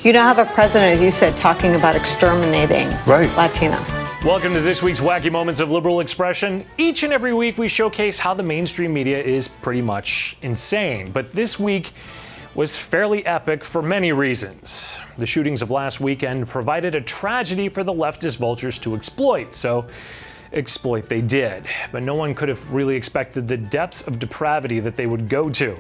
You now have a president, as you said, talking about exterminating Latinos. Welcome to this week's Wacky Moments of Liberal Expression. Each and every week we showcase how the mainstream media is pretty much insane. But this week was fairly epic for many reasons. The shootings of last weekend provided a tragedy for the leftist vultures to exploit. So exploit they did. But no one could have really expected the depths of depravity that they would go to.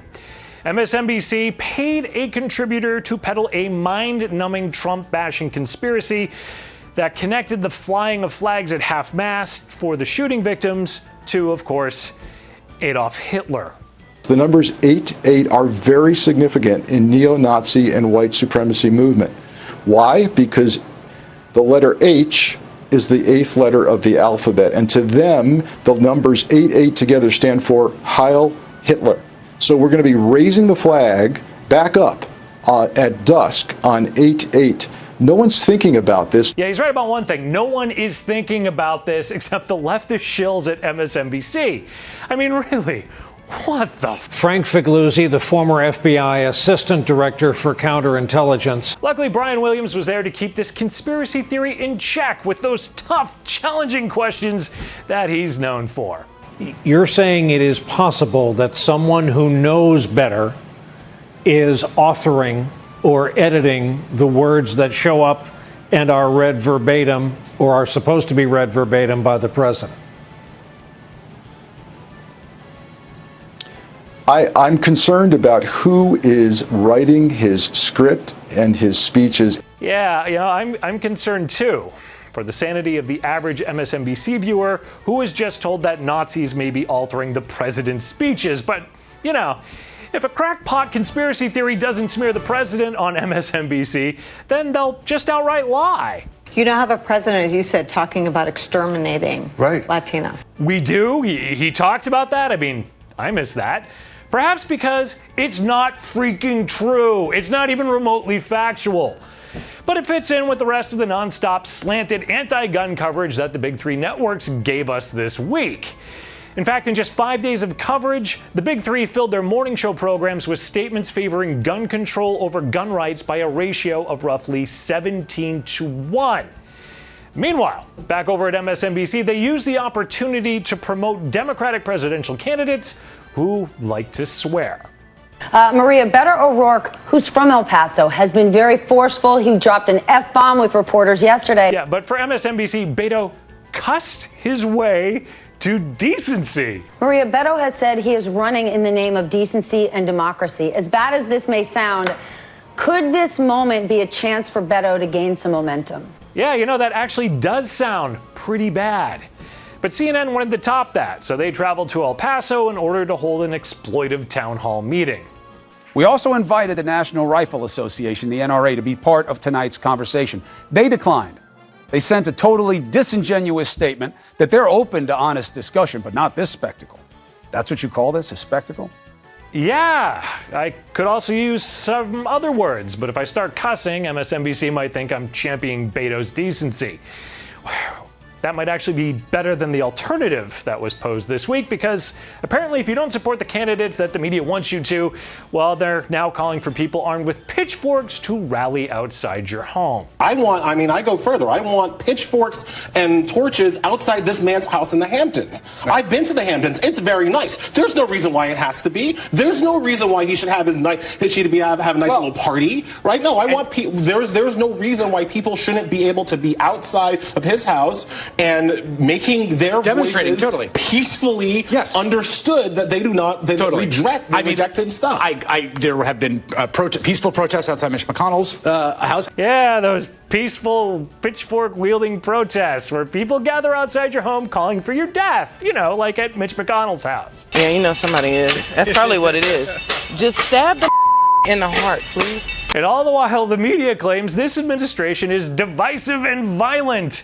MSNBC paid a contributor to peddle a mind-numbing Trump-bashing conspiracy that connected the flying of flags at half-mast for the shooting victims to, of course, Adolf Hitler. The numbers 8-8 are very significant in neo-Nazi and white supremacy movement. Why? Because the letter H is the 8th letter of the alphabet, and to them, the numbers 8-8 together stand for Heil Hitler. So we're going to be raising the flag back up at dusk on 8-8. No one's thinking about this. Yeah, he's right about one thing. No one is thinking about this except the leftist shills at MSNBC. I mean, really, what the Frank Figliuzzi, the former FBI Assistant Director for Counterintelligence. Luckily, Brian Williams was there to keep this conspiracy theory in check with those tough, challenging questions that he's known for. You're saying it is possible that someone who knows better is authoring or editing the words that show up and are read verbatim or are supposed to be read verbatim by the president? I'm concerned about who is writing his script and his speeches. Yeah, I'm concerned too, for the sanity of the average MSNBC viewer who was just told that Nazis may be altering the president's speeches. But, if a crackpot conspiracy theory doesn't smear the president on MSNBC, then they'll just outright lie. You now have a president, as you said, talking about exterminating Latinos. We do? He talks about that? I mean, I miss that. Perhaps because it's not freaking true. It's not even remotely factual. But it fits in with the rest of the nonstop slanted anti-gun coverage that the big three networks gave us this week. In fact, in just 5 days of coverage, the big three filled their morning show programs with statements favoring gun control over gun rights by a ratio of roughly 17-1. Meanwhile, back over at MSNBC, they used the opportunity to promote Democratic presidential candidates who like to swear. Maria, Beto O'Rourke, who's from El Paso, has been very forceful. He dropped an F-bomb with reporters yesterday. Yeah, but for MSNBC, Beto cussed his way to decency. Maria, Beto has said he is running in the name of decency and democracy. As bad as this may sound, could this moment be a chance for Beto to gain some momentum? Yeah, that actually does sound pretty bad. But CNN wanted to top that, so they traveled to El Paso in order to hold an exploitive town hall meeting. We also invited the National Rifle Association, the NRA, to be part of tonight's conversation. They declined. They sent a totally disingenuous statement that they're open to honest discussion, but not this spectacle. That's what you call this, a spectacle? Yeah, I could also use some other words, but if I start cussing, MSNBC might think I'm championing Beto's decency. That might actually be better than the alternative that was posed this week, because apparently if you don't support the candidates that the media wants you to, well, they're now calling for people armed with pitchforks to rally outside your home. I go further. I want pitchforks and torches outside this man's house in the Hamptons. I've been to the Hamptons. It's very nice. There's no reason why it has to be. There's no reason why he should have have a nice little party, right? No, there's no reason why people shouldn't be able to be outside of his house and making their voices peacefully understood that they reject his stuff. There have been peaceful protests outside Mitch McConnell's house. Yeah, those peaceful pitchfork-wielding protests where people gather outside your home calling for your death, like at Mitch McConnell's house. Yeah, somebody is. That's probably what it is. Just stab the in the heart, please. And all the while, the media claims this administration is divisive and violent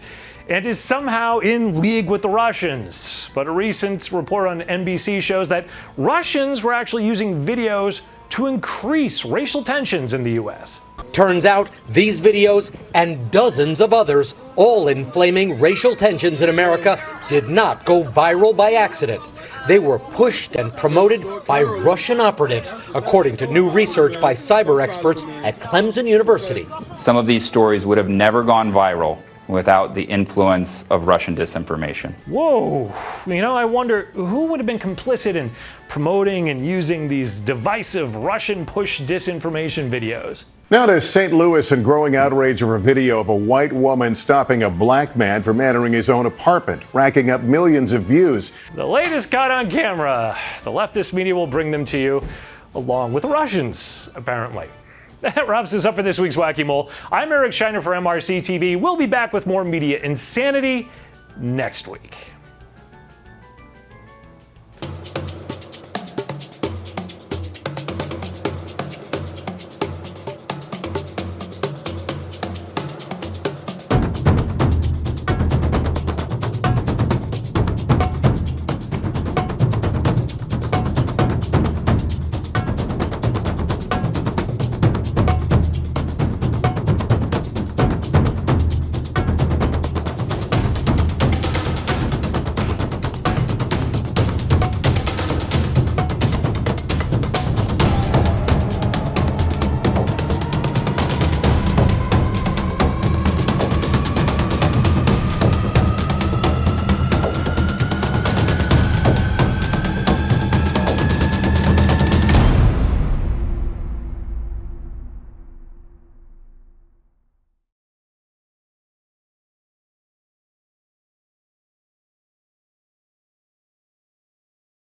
and is somehow in league with the Russians. But a recent report on NBC shows that Russians were actually using videos to increase racial tensions in the U.S. Turns out these videos and dozens of others, all inflaming racial tensions in America, did not go viral by accident. They were pushed and promoted by Russian operatives, according to new research by cyber experts at Clemson University. Some of these stories would have never gone viral without the influence of Russian disinformation. Whoa, I wonder who would have been complicit in promoting and using these divisive Russian push disinformation videos. Now to St. Louis and growing outrage over a video of a white woman stopping a black man from entering his own apartment, racking up millions of views. The latest caught on camera. The leftist media will bring them to you, along with Russians, apparently. That wraps us up for this week's Wacky Mole. I'm Eric Shiner for MRC-TV. We'll be back with more media insanity next week.